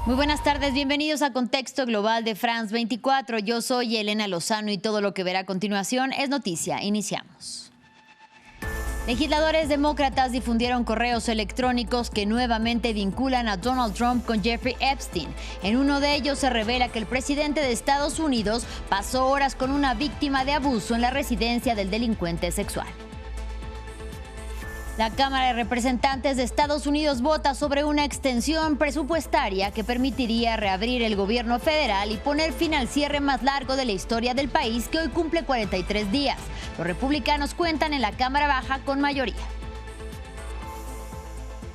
Muy buenas tardes, bienvenidos a Contexto Global de France 24. Yo soy Elena Lozano y todo lo que verá a continuación es noticia. Iniciamos. Legisladores demócratas difundieron correos electrónicos que nuevamente vinculan a Donald Trump con Jeffrey Epstein. En uno de ellos se revela que el presidente de Estados Unidos pasó horas con una víctima de abuso en la residencia del delincuente sexual. La Cámara de Representantes de Estados Unidos vota sobre una extensión presupuestaria que permitiría reabrir el gobierno federal y poner fin al cierre más largo de la historia del país, que hoy cumple 43 días. Los republicanos cuentan en la Cámara Baja con mayoría.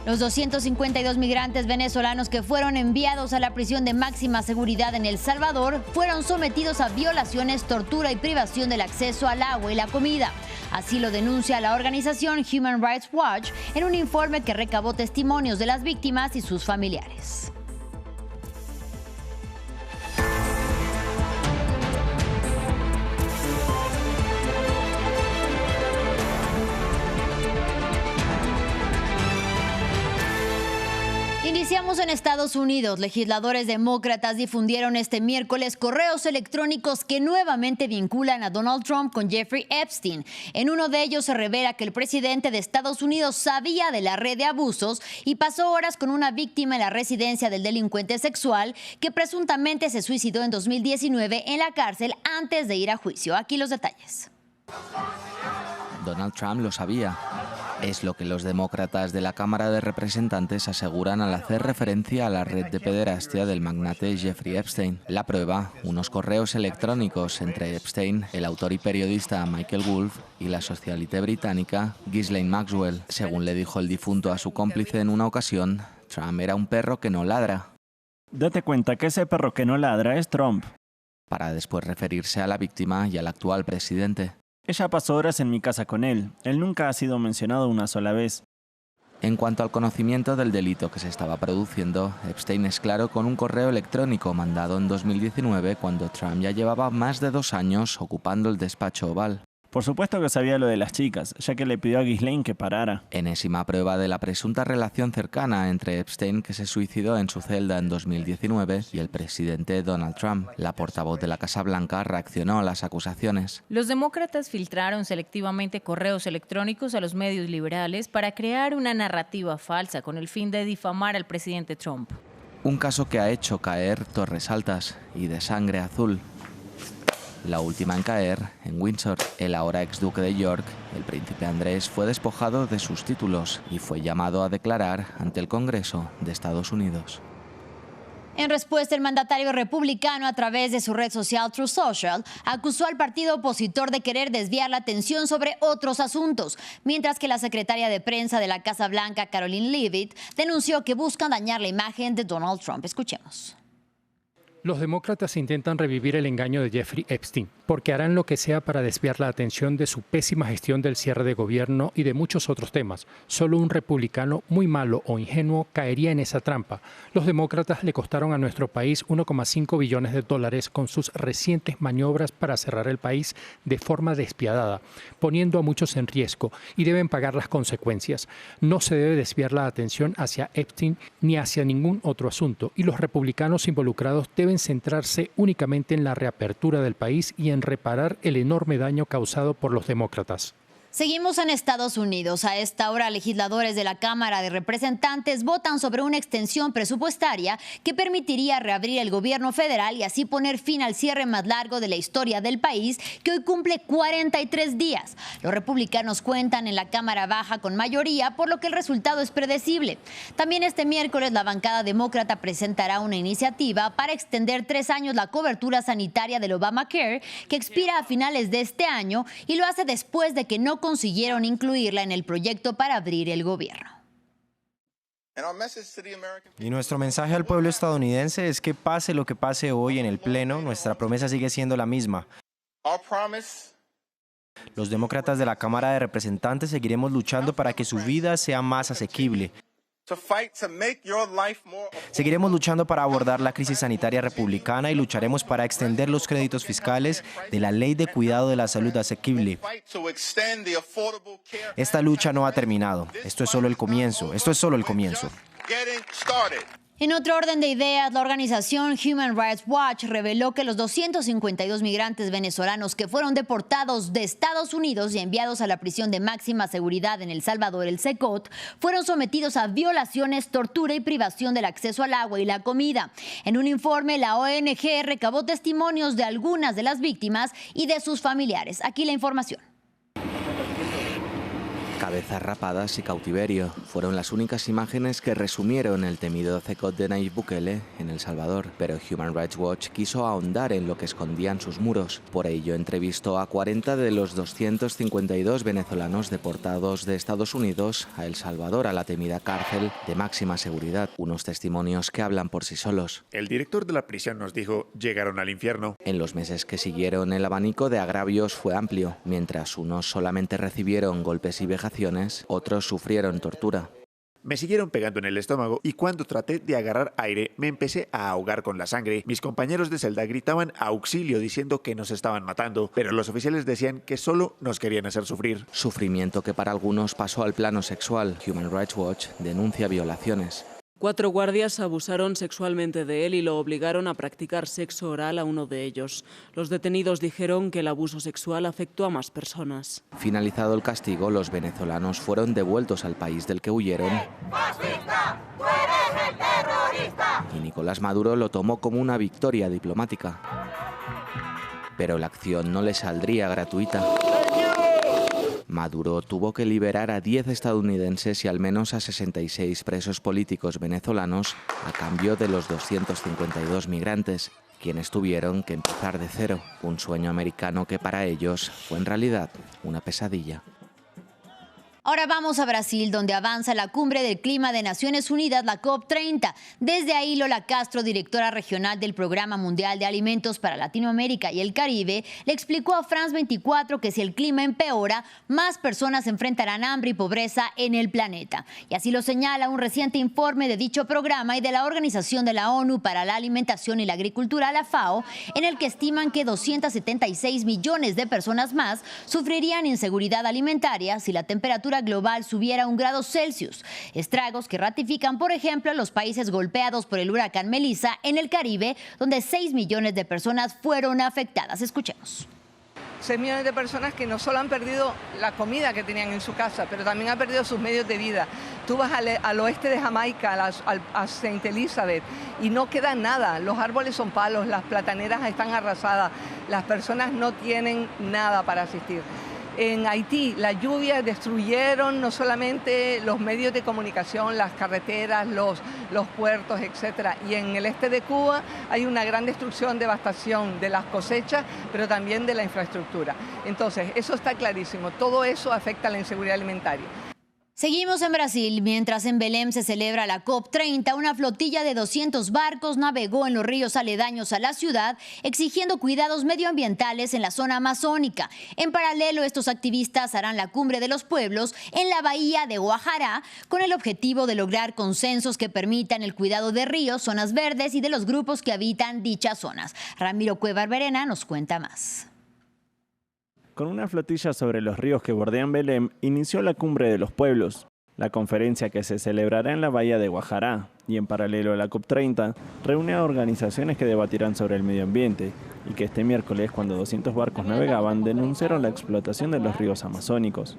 Los 252 migrantes venezolanos que fueron enviados a la prisión de máxima seguridad en El Salvador fueron sometidos a violaciones, tortura y privación del acceso al agua y la comida. Así lo denuncia la organización Human Rights Watch en un informe que recabó testimonios de las víctimas y sus familiares. Iniciamos en Estados Unidos. Legisladores demócratas difundieron este miércoles correos electrónicos que nuevamente vinculan a Donald Trump con Jeffrey Epstein. En uno de ellos se revela que el presidente de Estados Unidos sabía de la red de abusos y pasó horas con una víctima en la residencia del delincuente sexual que presuntamente se suicidó en 2019 en la cárcel antes de ir a juicio. Aquí los detalles. Donald Trump lo sabía. Es lo que los demócratas de la Cámara de Representantes aseguran al hacer referencia a la red de pederastia del magnate Jeffrey Epstein. La prueba, unos correos electrónicos entre Epstein, el autor y periodista Michael Wolff y la socialite británica Ghislaine Maxwell. Según le dijo el difunto a su cómplice en una ocasión, Trump era un perro que no ladra. Date cuenta que ese perro que no ladra es Trump. Para después referirse a la víctima y al actual presidente. Ella pasó horas en mi casa con él. Él nunca ha sido mencionado una sola vez. En cuanto al conocimiento del delito que se estaba produciendo, Epstein es claro con un correo electrónico mandado en 2019 cuando Trump ya llevaba más de 2 años ocupando el despacho Oval. Por supuesto que sabía lo de las chicas, ya que le pidió a Ghislaine que parara. Enésima prueba de la presunta relación cercana entre Epstein, que se suicidó en su celda en 2019, y el presidente Donald Trump. La portavoz de la Casa Blanca reaccionó a las acusaciones. Los demócratas filtraron selectivamente correos electrónicos a los medios liberales para crear una narrativa falsa con el fin de difamar al presidente Trump. Un caso que ha hecho caer torres altas y de sangre azul. La última en caer, en Windsor. El ahora exduque de York, el príncipe Andrés, fue despojado de sus títulos y fue llamado a declarar ante el Congreso de Estados Unidos. En respuesta, el mandatario republicano, a través de su red social Truth Social, acusó al partido opositor de querer desviar la atención sobre otros asuntos, mientras que la secretaria de prensa de la Casa Blanca, Karoline Leavitt, denunció que buscan dañar la imagen de Donald Trump. Escuchemos. Los demócratas intentan revivir el engaño de Jeffrey Epstein, porque harán lo que sea para desviar la atención de su pésima gestión del cierre de gobierno y de muchos otros temas. Solo un republicano muy malo o ingenuo caería en esa trampa. Los demócratas le costaron a nuestro país 1,5 billones de dólares con sus recientes maniobras para cerrar el país de forma despiadada, poniendo a muchos en riesgo, y deben pagar las consecuencias. No se debe desviar la atención hacia Epstein ni hacia ningún otro asunto, y los republicanos involucrados deben centrarse únicamente en la reapertura del país y en reparar el enorme daño causado por los demócratas. Seguimos en Estados Unidos. A esta hora, legisladores de la Cámara de Representantes votan sobre una extensión presupuestaria que permitiría reabrir el gobierno federal y así poner fin al cierre más largo de la historia del país, que hoy cumple 43 días. Los republicanos cuentan en la Cámara Baja con mayoría, por lo que el resultado es predecible. También este miércoles, la bancada demócrata presentará una iniciativa para extender 3 años la cobertura sanitaria del Obamacare, que expira a finales de este año, y lo hace después de que no consiguieron incluirla en el proyecto para abrir el gobierno. Y nuestro mensaje al pueblo estadounidense es que pase lo que pase hoy en el Pleno, nuestra promesa sigue siendo la misma. Los demócratas de la Cámara de Representantes seguiremos luchando para que su vida sea más asequible. Seguiremos luchando para abordar la crisis sanitaria republicana y lucharemos para extender los créditos fiscales de la Ley de Cuidado de la Salud Asequible. Esta lucha no ha terminado. Esto es solo el comienzo. En otro orden de ideas, la organización Human Rights Watch reveló que los 252 migrantes venezolanos que fueron deportados de Estados Unidos y enviados a la prisión de máxima seguridad en El Salvador, el SECOT, fueron sometidos a violaciones, tortura y privación del acceso al agua y la comida. En un informe, la ONG recabó testimonios de algunas de las víctimas y de sus familiares. Aquí la información. Cabezas rapadas y cautiverio fueron las únicas imágenes que resumieron el temido CECOT de Nayib Bukele en El Salvador, pero Human Rights Watch quiso ahondar en lo que escondían sus muros. Por ello, entrevistó a 40 de los 252 venezolanos deportados de Estados Unidos a El Salvador, a la temida cárcel de máxima seguridad. Unos testimonios que hablan por sí solos. El director de la prisión nos dijo: llegaron al infierno. En los meses que siguieron, el abanico de agravios fue amplio. Mientras unos solamente recibieron golpes y vejaciones, otros sufrieron tortura. Me siguieron pegando en el estómago y cuando traté de agarrar aire me empecé a ahogar con la sangre. Mis compañeros de celda gritaban auxilio diciendo que nos estaban matando, pero los oficiales decían que solo nos querían hacer sufrir. Sufrimiento que para algunos pasó al plano sexual. Human Rights Watch denuncia violaciones. 4 guardias abusaron sexualmente de él y lo obligaron a practicar sexo oral a uno de ellos. Los detenidos dijeron que el abuso sexual afectó a más personas. Finalizado el castigo, los venezolanos fueron devueltos al país del que huyeron. ¡Fascista! ¡Tú eres el terrorista! Y Nicolás Maduro lo tomó como una victoria diplomática. Pero la acción no le saldría gratuita. Maduro tuvo que liberar a 10 estadounidenses y al menos a 66 presos políticos venezolanos a cambio de los 252 migrantes, quienes tuvieron que empezar de cero, un sueño americano que para ellos fue en realidad una pesadilla. Ahora vamos a Brasil, donde avanza la cumbre del clima de Naciones Unidas, la COP30. Desde ahí, Lola Castro, directora regional del Programa Mundial de Alimentos para Latinoamérica y el Caribe, le explicó a France 24 que si el clima empeora, más personas enfrentarán hambre y pobreza en el planeta. Y así lo señala un reciente informe de dicho programa y de la Organización de la ONU para la Alimentación y la Agricultura, la FAO, en el que estiman que 276 millones de personas más sufrirían inseguridad alimentaria si la temperatura global subiera 1 grado Celsius. Estragos que ratifican, por ejemplo, los países golpeados por el huracán Melissa en el Caribe, donde 6 millones de personas fueron afectadas. Escuchemos. 6 millones de personas que no solo han perdido la comida que tenían en su casa, pero también han perdido sus medios de vida. Tú vas al oeste de Jamaica, a St. Elizabeth, y no queda nada. Los árboles son palos, las plataneras están arrasadas, las personas no tienen nada para asistir. En Haití, las lluvias destruyeron no solamente los medios de comunicación, las carreteras, los puertos, etc. Y en el este de Cuba hay una gran destrucción, devastación de las cosechas, pero también de la infraestructura. Entonces, eso está clarísimo. Todo eso afecta a la inseguridad alimentaria. Seguimos en Brasil. Mientras en Belém se celebra la COP30, una flotilla de 200 barcos navegó en los ríos aledaños a la ciudad, exigiendo cuidados medioambientales en la zona amazónica. En paralelo, estos activistas harán la cumbre de los pueblos en la bahía de Guajará, con el objetivo de lograr consensos que permitan el cuidado de ríos, zonas verdes y de los grupos que habitan dichas zonas. Ramiro Cuevar Verena nos cuenta más. Con una flotilla sobre los ríos que bordean Belém, inició la Cumbre de los Pueblos, la conferencia que se celebrará en la bahía de Guajará y en paralelo a la COP30, reúne a organizaciones que debatirán sobre el medio ambiente y que este miércoles, cuando 200 barcos navegaban, denunciaron la explotación de los ríos amazónicos.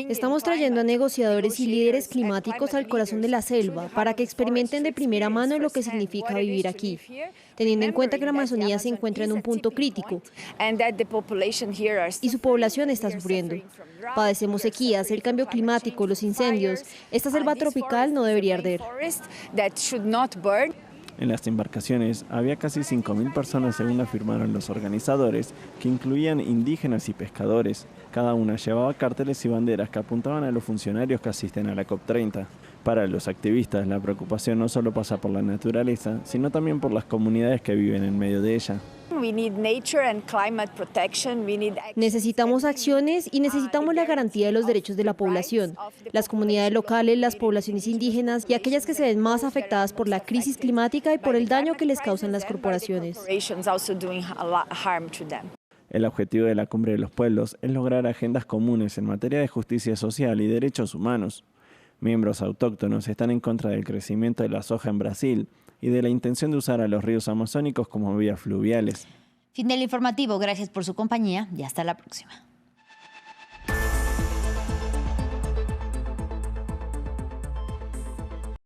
Estamos trayendo a negociadores y líderes climáticos al corazón de la selva para que experimenten de primera mano lo que significa vivir aquí, teniendo en cuenta que la Amazonía se encuentra en un punto crítico y su población está sufriendo. Padecemos sequías, el cambio climático, los incendios. Esta selva tropical no debería arder. En las embarcaciones había casi 5.000 personas, según afirmaron los organizadores, que incluían indígenas y pescadores. Cada una llevaba carteles y banderas que apuntaban a los funcionarios que asisten a la COP30. Para los activistas, la preocupación no solo pasa por la naturaleza, sino también por las comunidades que viven en medio de ella. Necesitamos acciones y necesitamos la garantía de los derechos de la población, las comunidades locales, las poblaciones indígenas y aquellas que se ven más afectadas por la crisis climática y por el daño que les causan las corporaciones. El objetivo de la Cumbre de los Pueblos es lograr agendas comunes en materia de justicia social y derechos humanos. Miembros autóctonos están en contra del crecimiento de la soja en Brasil y de la intención de usar a los ríos amazónicos como vías fluviales. Fin del informativo, gracias por su compañía y hasta la próxima.